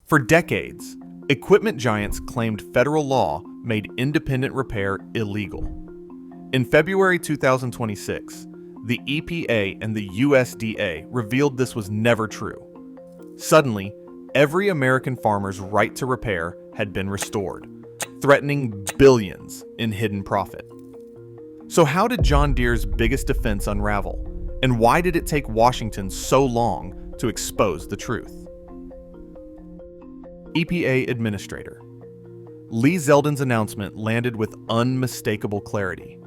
For decades, equipment giants claimed federal law made independent repair illegal. In February 2026, the EPA and the USDA revealed this was never true. Suddenly, every American farmer's right to repair had been restored, threatening billions in hidden profit. So how did John Deere's biggest defense unravel? And why did it take Washington so long to expose the truth? EPA Administrator Lee Zeldin's announcement landed with unmistakable clarity.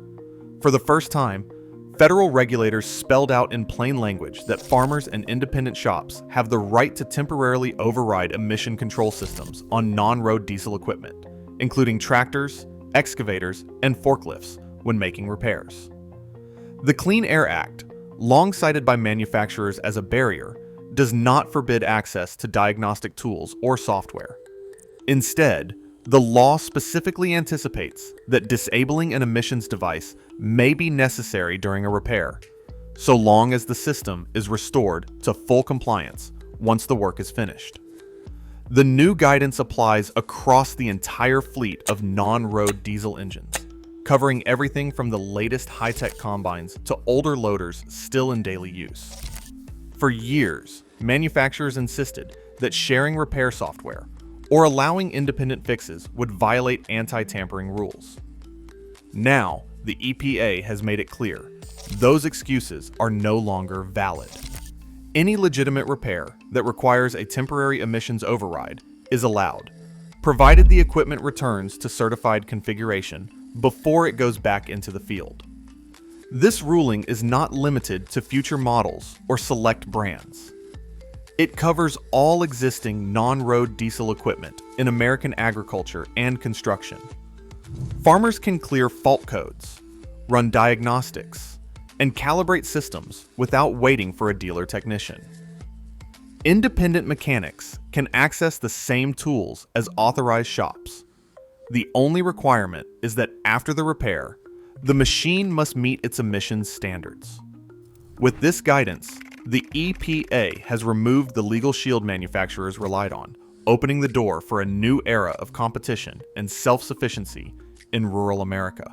For the first time, federal regulators spelled out in plain language that farmers and independent shops have the right to temporarily override emission control systems on non-road diesel equipment, including tractors, excavators, and forklifts when making repairs. The Clean Air Act, long cited by manufacturers as a barrier, does not forbid access to diagnostic tools or software. Instead, the law specifically anticipates that disabling an emissions device may be necessary during a repair, so long as the system is restored to full compliance once the work is finished. The new guidance applies across the entire fleet of non-road diesel engines, covering everything from the latest high-tech combines to older loaders still in daily use. For years, manufacturers insisted that sharing repair software or allowing independent fixes would violate anti-tampering rules. Now, the EPA has made it clear those excuses are no longer valid. Any legitimate repair that requires a temporary emissions override is allowed, provided the equipment returns to certified configuration before it goes back into the field. This ruling is not limited to future models or select brands. It covers all existing non-road diesel equipment in American agriculture and construction. Farmers can clear fault codes, run diagnostics, and calibrate systems without waiting for a dealer technician. Independent mechanics can access the same tools as authorized shops. The only requirement is that after the repair, the machine must meet its emissions standards. With this guidance, the EPA has removed the legal shield manufacturers relied on, opening the door for a new era of competition and self-sufficiency in rural America.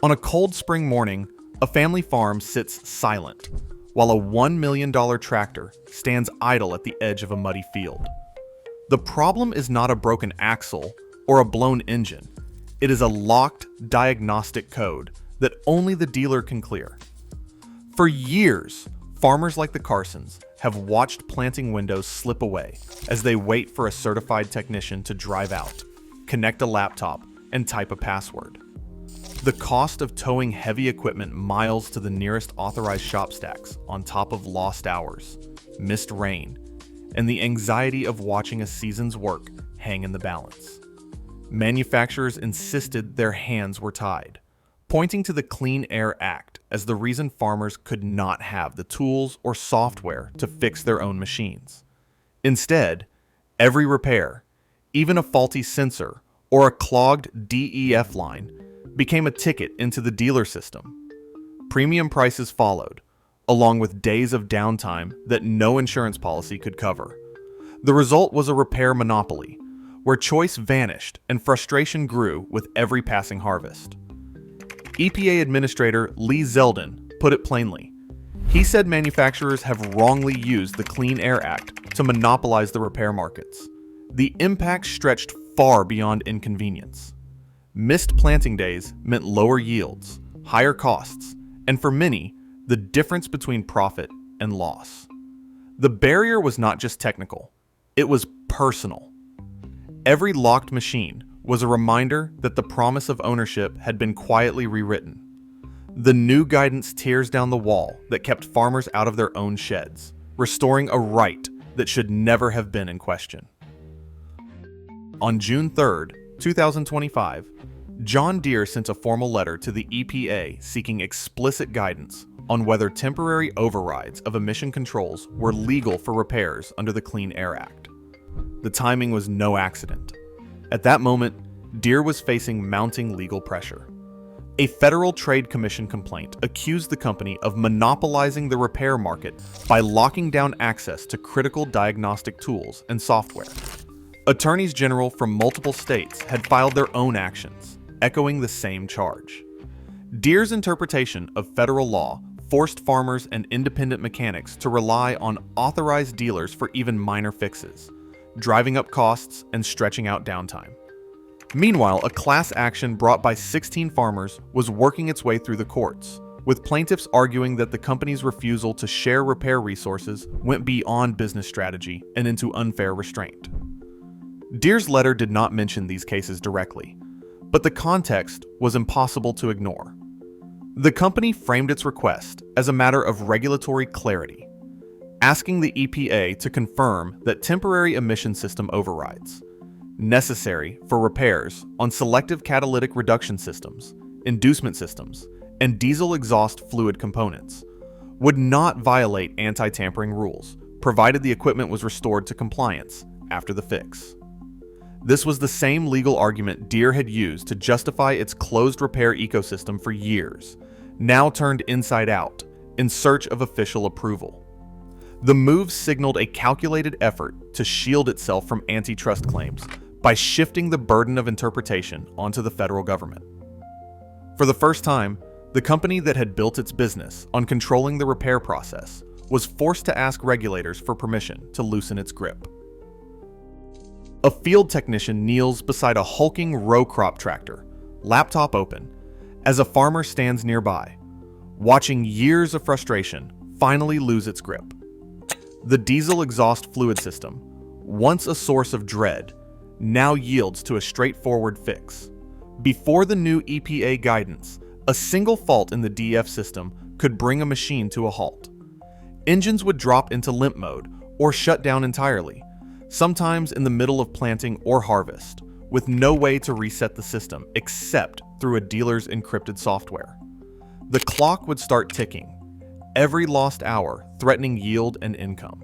On a cold spring morning, a family farm sits silent, while a $1 million tractor stands idle at the edge of a muddy field. The problem is not a broken axle or a blown engine. It is a locked diagnostic code that only the dealer can clear. For years, farmers like the Carsons have watched planting windows slip away as they wait for a certified technician to drive out, connect a laptop, and type a password. The cost of towing heavy equipment miles to the nearest authorized shop stacks on top of lost hours, missed rain, and the anxiety of watching a season's work hang in the balance. Manufacturers insisted their hands were tied, pointing to the Clean Air Act as the reason farmers could not have the tools or software to fix their own machines. Instead, every repair, even a faulty sensor or a clogged DEF line, became a ticket into the dealer system. Premium prices followed, along with days of downtime that no insurance policy could cover. The result was a repair monopoly, where choice vanished and frustration grew with every passing harvest. EPA Administrator Lee Zeldin put it plainly. He said manufacturers have wrongly used the Clean Air Act to monopolize the repair markets. The impact stretched far beyond inconvenience. Missed planting days meant lower yields, higher costs, and for many, the difference between profit and loss. The barrier was not just technical, it was personal. Every locked machine was a reminder that the promise of ownership had been quietly rewritten. The new guidance tears down the wall that kept farmers out of their own sheds, restoring a right that should never have been in question. On June 3rd, 2025, John Deere sent a formal letter to the EPA seeking explicit guidance on whether temporary overrides of emission controls were legal for repairs under the Clean Air Act. The timing was no accident. At that moment, Deere was facing mounting legal pressure. A Federal Trade Commission complaint accused the company of monopolizing the repair market by locking down access to critical diagnostic tools and software. Attorneys general from multiple states had filed their own actions, echoing the same charge. Deere's interpretation of federal law forced farmers and independent mechanics to rely on authorized dealers for even minor fixes, driving up costs and stretching out downtime. Meanwhile, a class action brought by 16 farmers was working its way through the courts, with plaintiffs arguing that the company's refusal to share repair resources went beyond business strategy and into unfair restraint. Deere's letter did not mention these cases directly, but the context was impossible to ignore. The company framed its request as a matter of regulatory clarity, asking the EPA to confirm that temporary emission system overrides, necessary for repairs on selective catalytic reduction systems, inducement systems, and diesel exhaust fluid components, would not violate anti-tampering rules, provided the equipment was restored to compliance after the fix. This was the same legal argument Deere had used to justify its closed repair ecosystem for years, now turned inside out in search of official approval. The move signaled a calculated effort to shield itself from antitrust claims by shifting the burden of interpretation onto the federal government. For the first time, the company that had built its business on controlling the repair process was forced to ask regulators for permission to loosen its grip. A field technician kneels beside a hulking row crop tractor, laptop open, as a farmer stands nearby, watching years of frustration finally lose its grip. The diesel exhaust fluid system, once a source of dread, now yields to a straightforward fix. Before the new EPA guidance, a single fault in the DF system could bring a machine to a halt. Engines would drop into limp mode or shut down entirely, sometimes in the middle of planting or harvest, with no way to reset the system except through a dealer's encrypted software. The clock would start ticking, every lost hour threatening yield and income.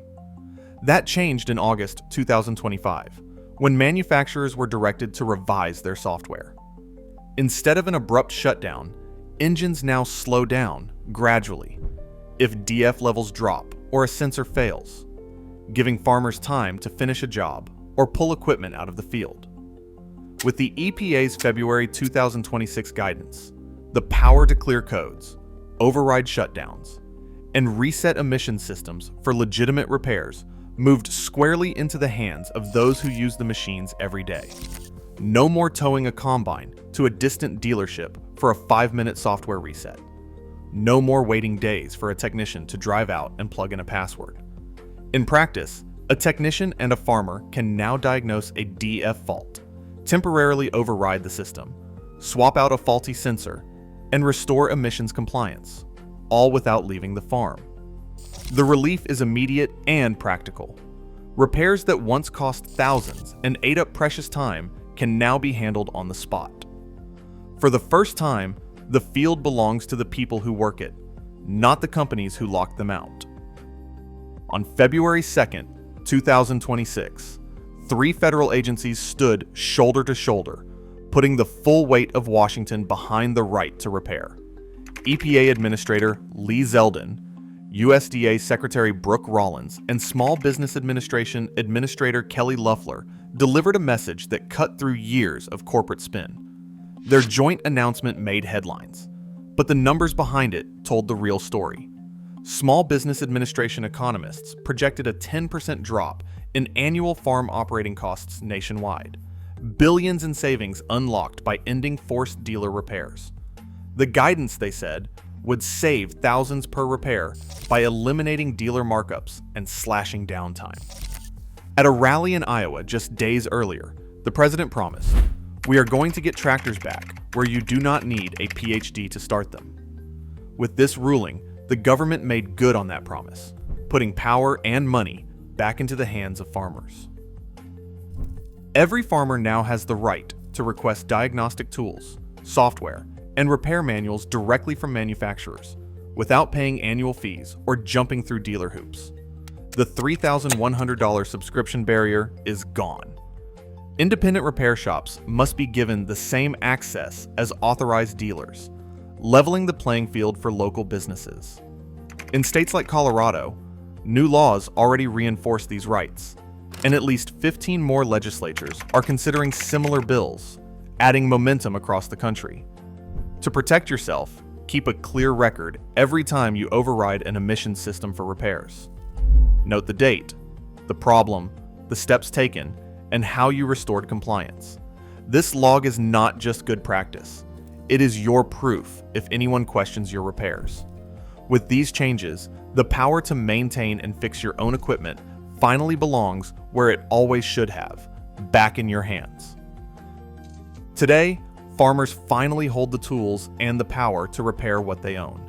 That changed in August 2025, when manufacturers were directed to revise their software. Instead of an abrupt shutdown, engines now slow down gradually if DF levels drop or a sensor fails, giving farmers time to finish a job or pull equipment out of the field. With the EPA's February 2026 guidance, the power to clear codes, override shutdowns, and reset emission systems for legitimate repairs moved squarely into the hands of those who use the machines every day. No more towing a combine to a distant dealership for a 5-minute software reset. No more waiting days for a technician to drive out and plug in a password. In practice, a technician and a farmer can now diagnose a DF fault, temporarily override the system, swap out a faulty sensor, and restore emissions compliance, all without leaving the farm. The relief is immediate and practical. Repairs that once cost thousands and ate up precious time can now be handled on the spot. For the first time, the field belongs to the people who work it, not the companies who locked them out. On February 2nd, 2026, 3 federal agencies stood shoulder to shoulder, putting the full weight of Washington behind the right to repair. EPA Administrator Lee Zeldin, USDA Secretary Brooke Rollins, and Small Business Administration Administrator Kelly Loeffler delivered a message that cut through years of corporate spin. Their joint announcement made headlines, but the numbers behind it told the real story. Small Business Administration economists projected a 10% drop in annual farm operating costs nationwide, billions in savings unlocked by ending forced dealer repairs. The guidance, they said, would save thousands per repair by eliminating dealer markups and slashing downtime. At a rally in Iowa just days earlier, the president promised, "We are going to get tractors back where you do not need a PhD to start them." With this ruling, the government made good on that promise, putting power and money back into the hands of farmers. Every farmer now has the right to request diagnostic tools, software, and repair manuals directly from manufacturers, without paying annual fees or jumping through dealer hoops. The $3,100 subscription barrier is gone. Independent repair shops must be given the same access as authorized dealers, leveling the playing field for local businesses. In states like Colorado, new laws already reinforce these rights, and at least 15 more legislatures are considering similar bills, adding momentum across the country. To protect yourself, keep a clear record every time you override an emissions system for repairs. Note the date, the problem, the steps taken, and how you restored compliance. This log is not just good practice. It is your proof if anyone questions your repairs. With these changes, the power to maintain and fix your own equipment finally belongs where it always should have, back in your hands. Today, farmers finally hold the tools and the power to repair what they own.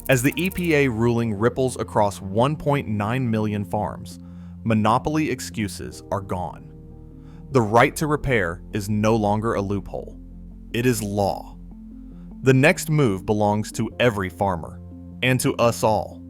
As the EPA ruling ripples across 1.9 million farms, monopoly excuses are gone. The right to repair is no longer a loophole. It is law. The next move belongs to every farmer, and to us all.